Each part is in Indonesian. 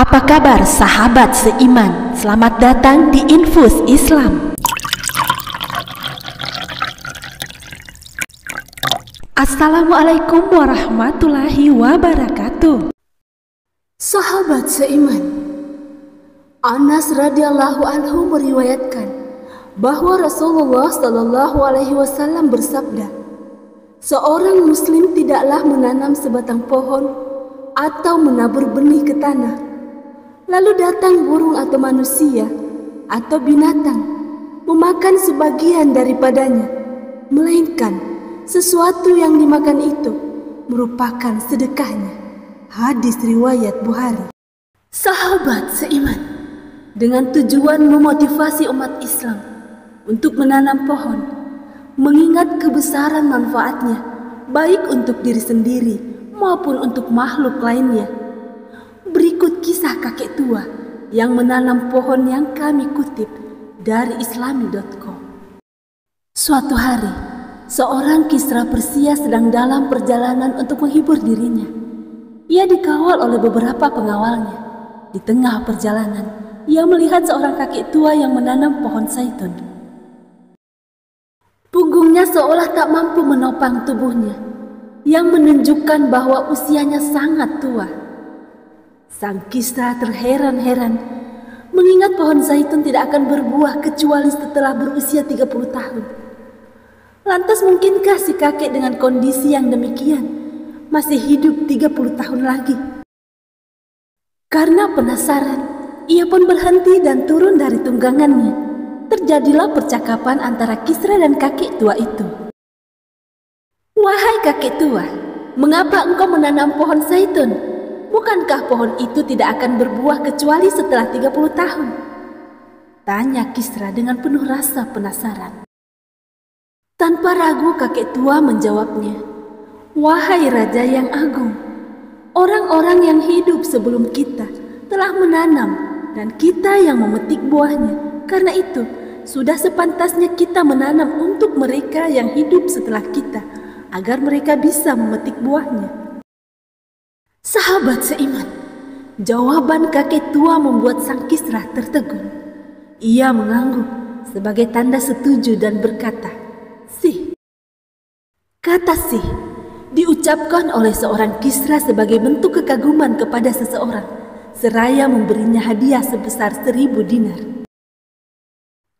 Apa kabar sahabat seiman? Selamat datang di Infus Islam. Assalamualaikum warahmatullahi wabarakatuh. Sahabat seiman, Anas radhiyallahu anhu meriwayatkan bahwa Rasulullah sallallahu alaihi wasallam bersabda, seorang muslim tidaklah menanam sebatang pohon atau menabur benih ke tanah, lalu datang burung atau manusia atau binatang memakan sebagian daripadanya, melainkan sesuatu yang dimakan itu merupakan sedekahnya. Hadis riwayat Bukhari. Sahabat seiman, dengan tujuan memotivasi umat Islam untuk menanam pohon, mengingat kebesaran manfaatnya baik untuk diri sendiri maupun untuk makhluk lainnya, berikut kisah kakek tua yang menanam pohon yang kami kutip dari islami.com. Suatu hari, seorang Kisra Persia sedang dalam perjalanan untuk menghibur dirinya. Ia dikawal oleh beberapa pengawalnya. Di tengah perjalanan, ia melihat seorang kakek tua yang menanam pohon zaitun. Punggungnya seolah tak mampu menopang tubuhnya, yang menunjukkan bahwa usianya sangat tua. Sang Kisra terheran-heran mengingat pohon zaitun tidak akan berbuah kecuali setelah berusia 30 tahun. Lantas mungkinkah si kakek dengan kondisi yang demikian masih hidup 30 tahun lagi? Karena penasaran, ia pun berhenti dan turun dari tunggangannya. Terjadilah percakapan antara Kisra dan kakek tua itu. "Wahai kakek tua, mengapa engkau menanam pohon zaitun? Bukankah pohon itu tidak akan berbuah kecuali setelah 30 tahun?" tanya Kisra dengan penuh rasa penasaran. Tanpa ragu kakek tua menjawabnya, "Wahai Raja yang agung, orang-orang yang hidup sebelum kita telah menanam dan kita yang memetik buahnya. Karena itu, sudah sepantasnya kita menanam untuk mereka yang hidup setelah kita, agar mereka bisa memetik buahnya." Sahabat seiman, jawaban kakek tua membuat sang Kisra tertegun. Ia mengangguk sebagai tanda setuju dan berkata, "Sih." Kata "sih" diucapkan oleh seorang Kisra sebagai bentuk kekaguman kepada seseorang, seraya memberinya hadiah sebesar 1000 dinar.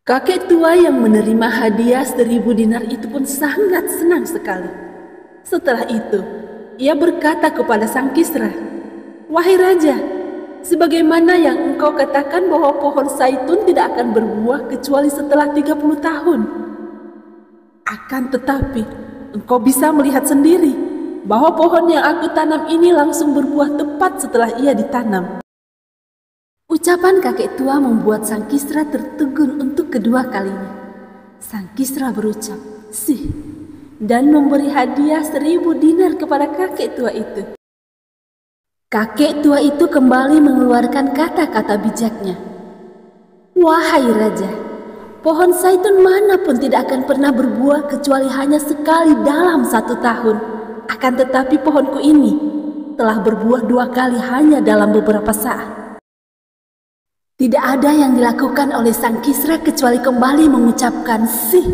Kakek tua yang menerima hadiah 1000 dinar itu pun sangat senang sekali. Setelah itu, ia berkata kepada sang Kisra, "Wahai Raja, sebagaimana yang engkau katakan bahwa pohon zaitun tidak akan berbuah kecuali setelah 30 tahun. Akan tetapi, engkau bisa melihat sendiri bahwa pohon yang aku tanam ini langsung berbuah tepat setelah ia ditanam." Ucapan kakek tua membuat sang Kisra tertegun untuk kedua kalinya. Sang Kisra berucap, "Sih," dan memberi hadiah 1000 dinar kepada kakek tua itu. Kakek tua itu kembali mengeluarkan kata-kata bijaknya, "Wahai Raja, pohon zaitun manapun tidak akan pernah berbuah kecuali hanya sekali dalam 1 tahun. Akan tetapi pohonku ini telah berbuah 2 kali hanya dalam beberapa saat." Tidak ada yang dilakukan oleh sang Kisra kecuali kembali mengucapkan "sih."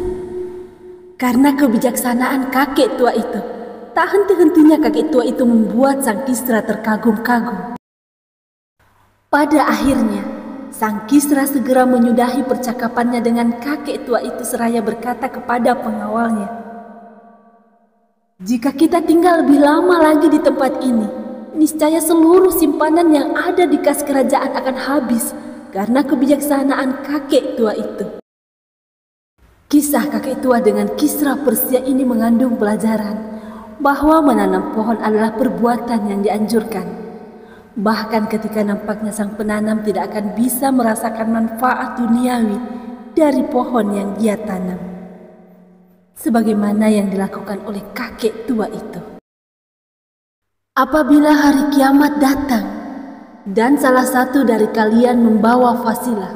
Karena kebijaksanaan kakek tua itu, tak henti-hentinya kakek tua itu membuat sang Kisra terkagum-kagum. Pada akhirnya, sang Kisra segera menyudahi percakapannya dengan kakek tua itu seraya berkata kepada pengawalnya, "Jika kita tinggal lebih lama lagi di tempat ini, niscaya seluruh simpanan yang ada di kas kerajaan akan habis karena kebijaksanaan kakek tua itu." Kisah kakek tua dengan Kisra Persia ini mengandung pelajaran bahwa menanam pohon adalah perbuatan yang dianjurkan. Bahkan ketika nampaknya sang penanam tidak akan bisa merasakan manfaat duniawi dari pohon yang dia tanam, sebagaimana yang dilakukan oleh kakek tua itu. Apabila hari kiamat datang dan salah satu dari kalian membawa fasilah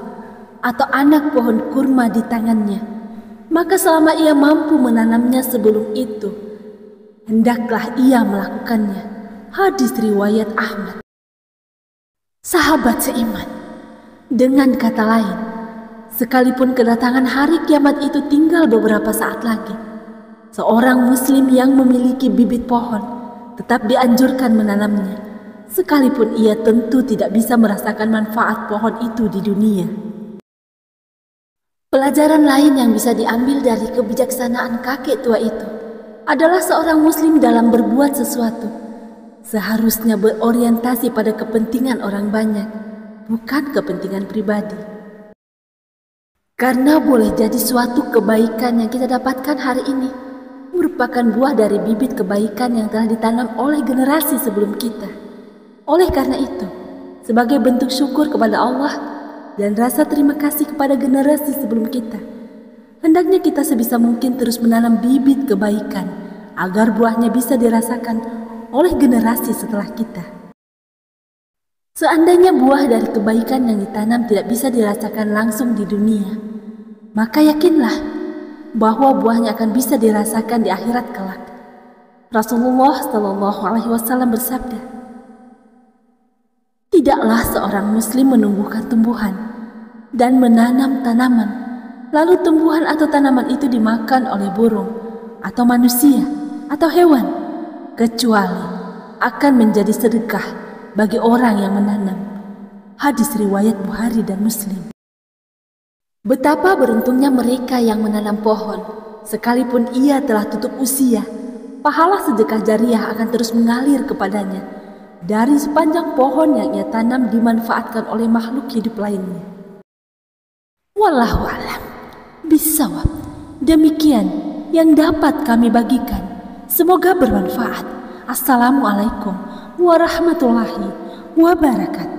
atau anak pohon kurma di tangannya, maka selama ia mampu menanamnya sebelum itu, hendaklah ia melakukannya. Hadis riwayat Ahmad. Sahabat seiman, dengan kata lain, sekalipun kedatangan hari kiamat itu tinggal beberapa saat lagi, seorang muslim yang memiliki bibit pohon tetap dianjurkan menanamnya, sekalipun ia tentu tidak bisa merasakan manfaat pohon itu di dunia. Pelajaran lain yang bisa diambil dari kebijaksanaan kakek tua itu adalah seorang muslim dalam berbuat sesuatu seharusnya berorientasi pada kepentingan orang banyak, bukan kepentingan pribadi. Karena boleh jadi suatu kebaikan yang kita dapatkan hari ini merupakan buah dari bibit kebaikan yang telah ditanam oleh generasi sebelum kita. Oleh karena itu, sebagai bentuk syukur kepada Allah dan rasa terima kasih kepada generasi sebelum kita, hendaknya kita sebisa mungkin terus menanam bibit kebaikan agar buahnya bisa dirasakan oleh generasi setelah kita. Seandainya buah dari kebaikan yang ditanam tidak bisa dirasakan langsung di dunia, maka yakinlah bahwa buahnya akan bisa dirasakan di akhirat kelak. Rasulullah SAW bersabda, "Tidaklah seorang muslim menumbuhkan tumbuhan dan menanam tanaman, lalu tumbuhan atau tanaman itu dimakan oleh burung atau manusia atau hewan, kecuali akan menjadi sedekah bagi orang yang menanam." Hadis riwayat Bukhari dan Muslim. Betapa beruntungnya mereka yang menanam pohon, sekalipun ia telah tutup usia, pahala sedekah jariah akan terus mengalir kepadanya dari sepanjang pohon yang ia tanam dimanfaatkan oleh makhluk hidup lainnya. Wallahu a'lam bishawab. Demikian yang dapat kami bagikan. Semoga bermanfaat. Assalamualaikum warahmatullahi wabarakatuh.